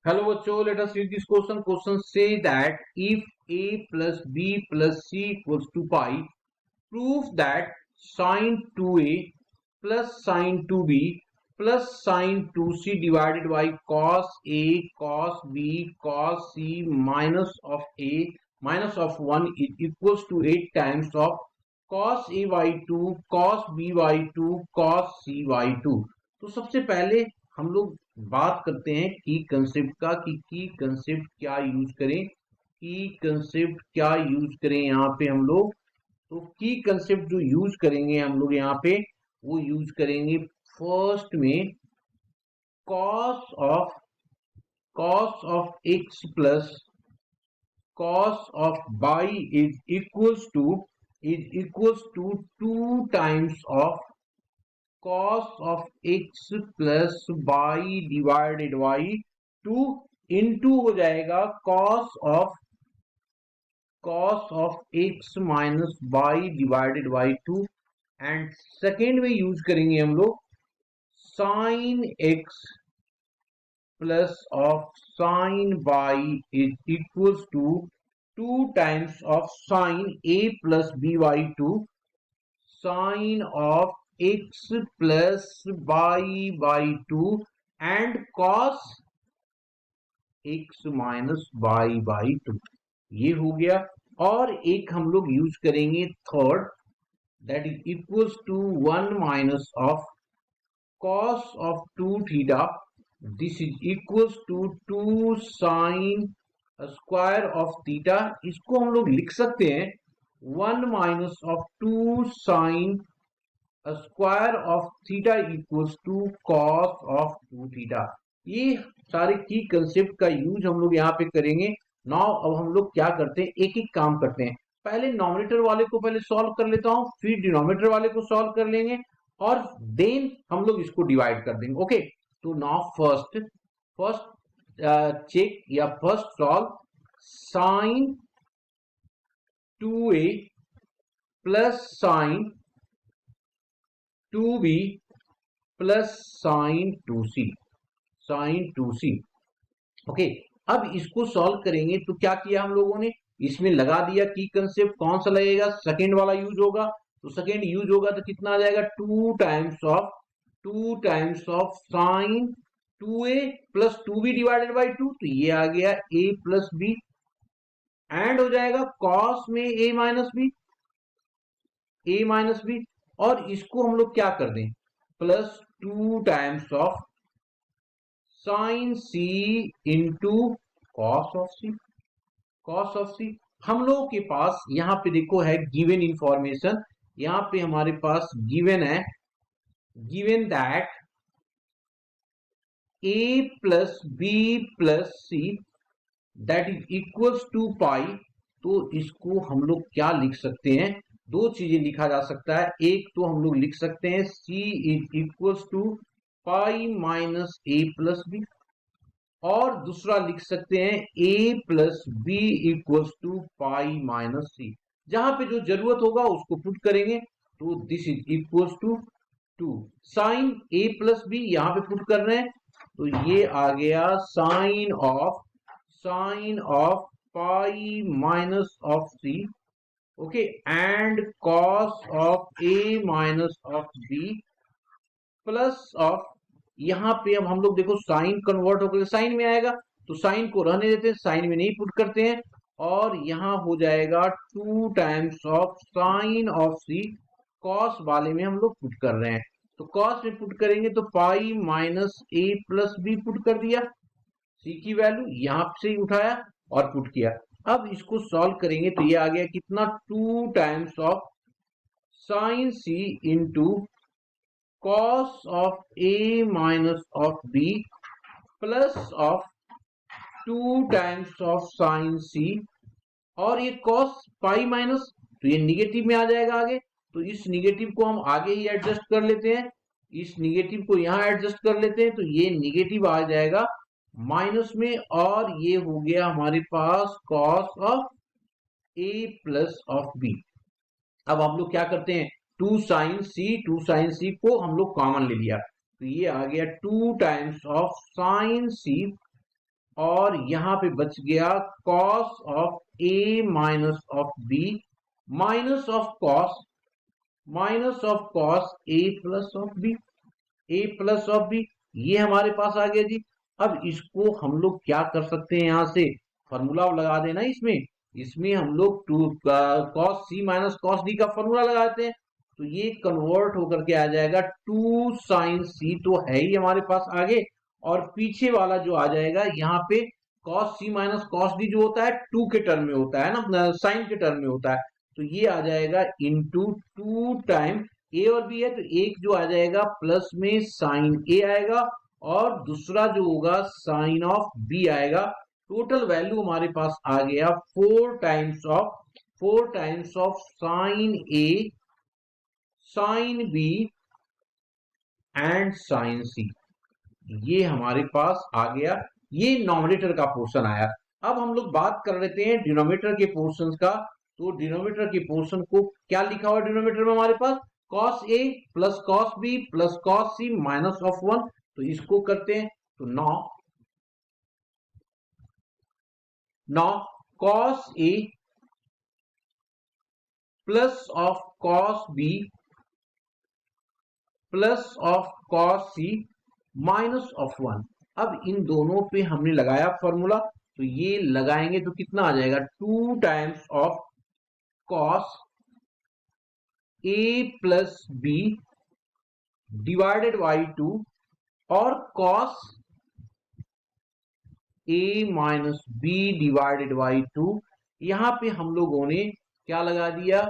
Hello bachcho, let us read this question. Question say that if a plus b plus c equals to pi, prove that sine 2a plus sine 2b plus sine 2c divided by cos a cos b cos c minus of a minus of 1 is equals to 8 times of cos a by 2 cos b by 2 cos c by 2। तो सबसे पहले हम लोग बात करते हैं की concept का कि की कंसेप्ट क्या यूज करें, की कंसेप्ट क्या यूज करें यहाँ पे हम लोग। तो की कंसेप्ट जो यूज करेंगे हम लोग यहाँ पे वो यूज करेंगे फर्स्ट में cos of x plus cos of y is equals to 2 times of cos of x plus y divided by 2 into हो जाएगा cos of x minus y divided by 2 and second में use करेंगे हम लोग sin x plus of sin y is equals to 2 times of sin a plus b by 2 sin of x plus y by 2 and cos x minus y by 2। ये हो गया। और एक हम लोग यूज करेंगे third, that is equals to 1 minus of cos of 2 theta, this is equals to 2 sin square of theta। इसको हम लोग लिख सकते हैं 1 minus of 2 sin square of theta equals to cos of 2 theta। ये सारे की कंसेप्ट का यूज हम लोग यहाँ पे करेंगे। नाउ अब हम लोग क्या करते हैं, एक एक काम करते हैं। पहले नॉमिनेटर वाले को पहले सॉल्व कर लेता हूं, फिर डिनोमिनेटर वाले को सॉल्व कर लेंगे और देन हम लोग इसको डिवाइड कर देंगे। ओके, तो नाउ फर्स्ट चेक या first solve sine 2a plus sine 2b plus sine 2c। Okay, अब इसको सॉल्व करेंगे तो क्या किया हम लोगों ने, इसमें लगा दिया की कंसेप्ट। कौन सा लगेगा, सेकेंड वाला यूज होगा। तो सेकेंड यूज होगा तो कितना आ जाएगा 2 times of sign 2a plus 2b divided by 2, तो ये आ गया a प्लस बी एंड हो जाएगा कॉस में a माइनस बी और इसको हम लोग क्या कर दें plus 2 times of sine c into cos of c. हम लोगों के पास यहाँ पे देखो है गिवन इंफॉर्मेशन, यहाँ पे हमारे पास गिवन है, given that a plus B plus c that is equals to pi. तो इसको हम लोग क्या लिख सकते हैं, दो चीजें लिखा जा सकता है। एक तो हम लोग लिख सकते हैं c is equals to pi minus a plus b और दूसरा लिख सकते हैं a plus b equals to pi minus c. जहां पे जो जरूरत होगा उसको पुट करेंगे। तो this is equals to 2 sine a plus b यहां पे पुट कर रहे हैं, तो ये आ गया sine of pi minus of C. Okay, and cos of a minus of b plus of, यहां पे अब हम लोग देखो साइन कन्वर्ट होकर साइन में आएगा तो साइन को रहने देते हैं, साइन में नहीं पुट करते हैं और यहां हो जाएगा 2 times of sine of C. Cos वाले में हम लोग पुट कर रहे हैं तो कॉस में पुट करेंगे तो पाई minus a plus B put कर दिया, सी की वैल्यू यहां से ही उठाया और पुट किया। अब इसको सॉल्व करेंगे तो ये आ गया कितना 2 times of sine C into cos of a minus of b plus of 2 times of sin c और ये cos पाई माइनस तो ये निगेटिव में आ जाएगा आगे, तो इस निगेटिव को हम आगे ही एडजस्ट कर लेते हैं, इस निगेटिव को यहां एडजस्ट कर लेते हैं तो ये निगेटिव आ जाएगा माइनस में और ये हो गया हमारे पास cos of a plus of b। अब हम लोग क्या करते हैं 2 साइन सी को हम लोग कॉमन ले लिया तो ये आ गया 2 टाइम्स ऑफ साइन सी और यहां पे बच गया cos of A minus of B minus of cos A plus of B, A plus of B, ये हमारे पास आ गया जी। अब इसको हम लोग क्या कर सकते हैं, यहां से फॉर्मूला लगा देना इसमें। इसमें हम लोग two cos C minus cos D का फॉर्मूला लगाते हैं, तो ये कन्वर्ट होकर के आ जाएगा टू साइन सी, तो है ही हमारे पास आगे। और पीछे वाला जो आ जाएगा यहाँ पे cos C minus cos D जो होता है टू के टर्म में होता है ना, साइन के टर्म में होता है, तो ये आ जाएगा इंटू टू टाइम ए और बी है, तो एक जो आ जाएगा प्लस में साइन ए आएगा और दूसरा जो होगा साइन ऑफ बी आएगा। टोटल वैल्यू हमारे पास आ गया four times of sine a, sine b and sine c, ये हमारे पास आ गया। ये नॉमिनेटर का पोर्शन आया। अब हम लोग बात कर लेते हैं डिनोमिनेटर के पोर्शन का। तो डिनोमिनेटर के पोर्शन को क्या लिखा हुआ है डिनोमिनेटर में हमारे पास, cos A plus cos B plus cos C minus of one, तो इसको करते हैं तो नौ cos A plus of cos B plus of cos C minus of one. अब इन दोनों पे हमने लगाया फॉर्मूला, तो ये लगाएंगे तो कितना आ जाएगा, two times of cos A plus B divided by two और cos A minus B divided by two. यहां पे हम लोगों ने क्या लगा दिया,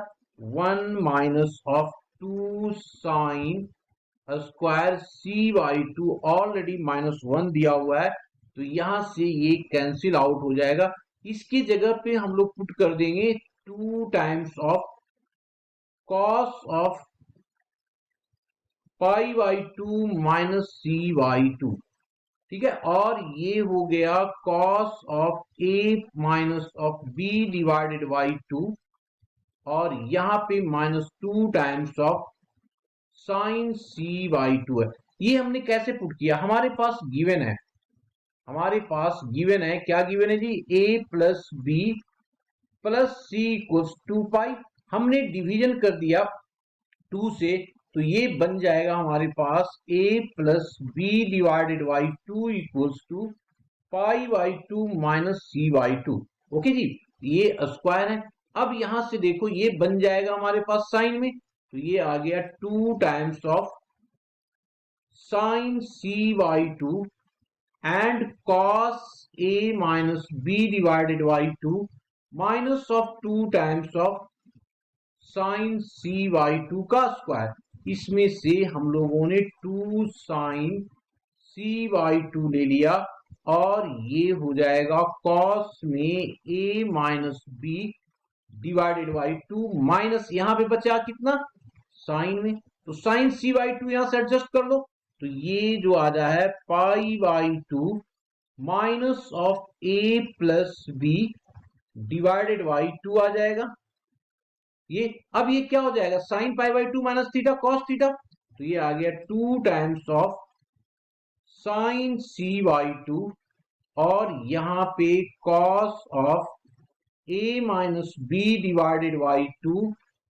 one minus of two sine square C by two, already minus one दिया हुआ है, तो यहां से ये कैंसिल आउट हो जाएगा। इसकी जगह पे हम लोग पुट कर देंगे two times of cos of pi by two minus C by two, ठीक है। और ये हो गया cos of A minus of B divided by two, और यहां पे minus two times of sine C by two है। ये हमने कैसे पुट किया, हमारे पास गिवन है, क्या गिवन है जी, A plus B plus C equals to pi. हमने डिवीजन कर दिया टू से, तो ये बन जाएगा हमारे पास a plus B divided by two equals to pi by two minus C by two. Okay जी, ये स्क्वायर है। अब यहां से देखो ये बन जाएगा हमारे पास साइन में, तो ये आ गया two times of sine C by two and cos A minus B divided by two minus of two times of sine C by two का स्क्वायर। इसमें से हम लोगों ने two sine C by two ले लिया, और ये हो जाएगा कॉस में A minus B divided by two minus यहां पे बचा कितना साइन में, तो साइन सी बाई टू यहां से एडजस्ट कर लो, तो ये जो आ जाए है pi by two minus of A plus B divided by two आ जाएगा ये। अब ये क्या हो जाएगा, sine pi by two minus theta cos theta, तो ये आ गया two times of sine C by two, और यहां पे cos of A minus B divided by two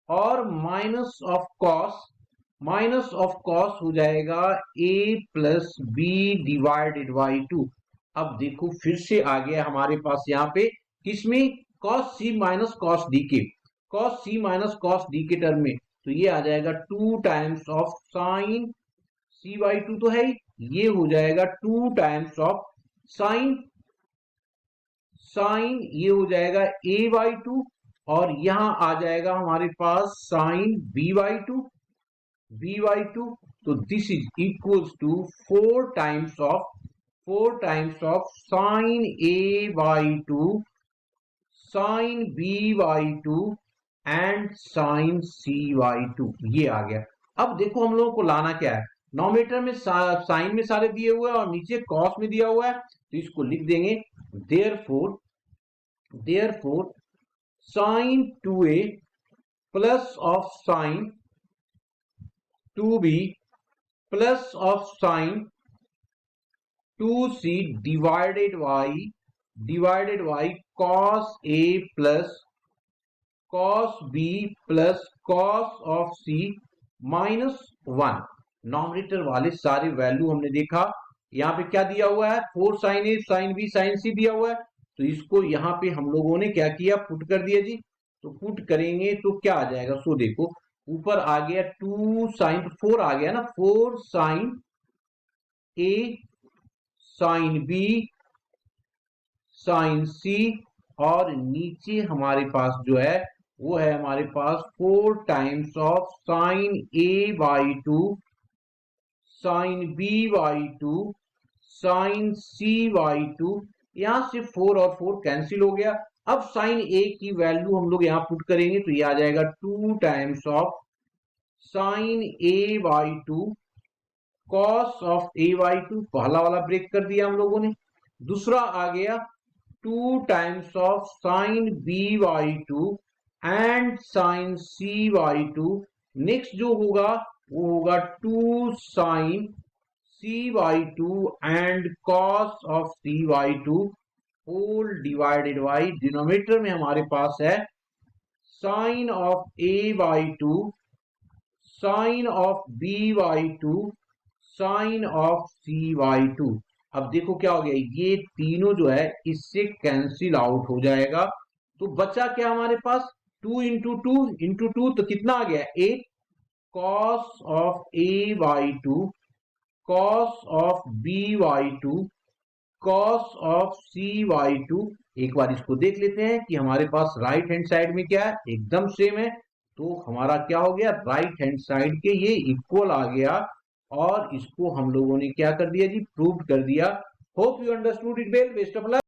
और माइनस ऑफ कॉस हो जाएगा A plus B divided by two. अब देखो फिर से आ गया हमारे पास यहाँ पे किसमें, cos C minus cos D के, cos C minus cos D के टर्म में, तो ये आ जाएगा two times of sine C by two तो है ही, ये हो जाएगा two times of sine sine ये हो जाएगा ए बाई टू, और यहां आ जाएगा हमारे पास साइन बी बाई टू, तो this is equals to four times of sine A by two sine B by two and sine C by two, ये आ गया। अब देखो हम लोगों को लाना क्या है, नॉमिनेटर में साइन में सारे दिए हुए हैं और नीचे कॉस में दिया हुआ है, तो इसको लिख देंगे therefore sign 2a plus of sine 2b plus of sine 2c divided by cos a plus cos b plus cos of c minus 1। Nominator वाले सारे वैल्यू हमने देखा, यहाँ पे क्या दिया हुआ है, 4 sin a sin b sin c दिया हुआ है, तो इसको यहाँ पे हम लोगों ने क्या किया, पुट कर दिया जी। तो पुट करेंगे तो क्या आ जाएगा, सो देखो ऊपर आ गया 2 sin, तो 4 आ गया ना, 4 sin a sin b sin c, और नीचे हमारे पास जो है वो है हमारे पास 4 times of sine a by 2 sine b by 2 sine c by 2। यहां से 4 और 4 कैंसिल हो गया। अब साइन a की वैल्यू हम लोग यहां पुट करेंगे तो ये आ जाएगा 2 times of sine a by 2 cos of a by 2, पहला वाला ब्रेक कर दिया हम लोगों ने। दूसरा आ गया 2 times of sine b by 2 and sine c by 2। Next जो होगा वो होगा 2 sine c by 2 and cos of c by 2 whole divided by denominator में हमारे पास है sine of a by 2 sine of b by 2 sine of c by 2। अब देखो क्या हो गया, ये तीनों जो है इससे कैंसिल आउट हो जाएगा, तो बचा क्या हमारे पास 2 इंटू टू, तो कितना आ गया 8 cos of a by 2 cos of b by 2 cos of c by 2। एक बार इसको देख लेते हैं कि हमारे पास राइट हैंड साइड में क्या है, एकदम सेम है, तो हमारा क्या हो गया, राइट हैंड साइड के ये इक्वल आ गया, और इसको हम लोगों ने क्या कर दिया जी, प्रूव कर दिया। Hope you understood it well, best of luck.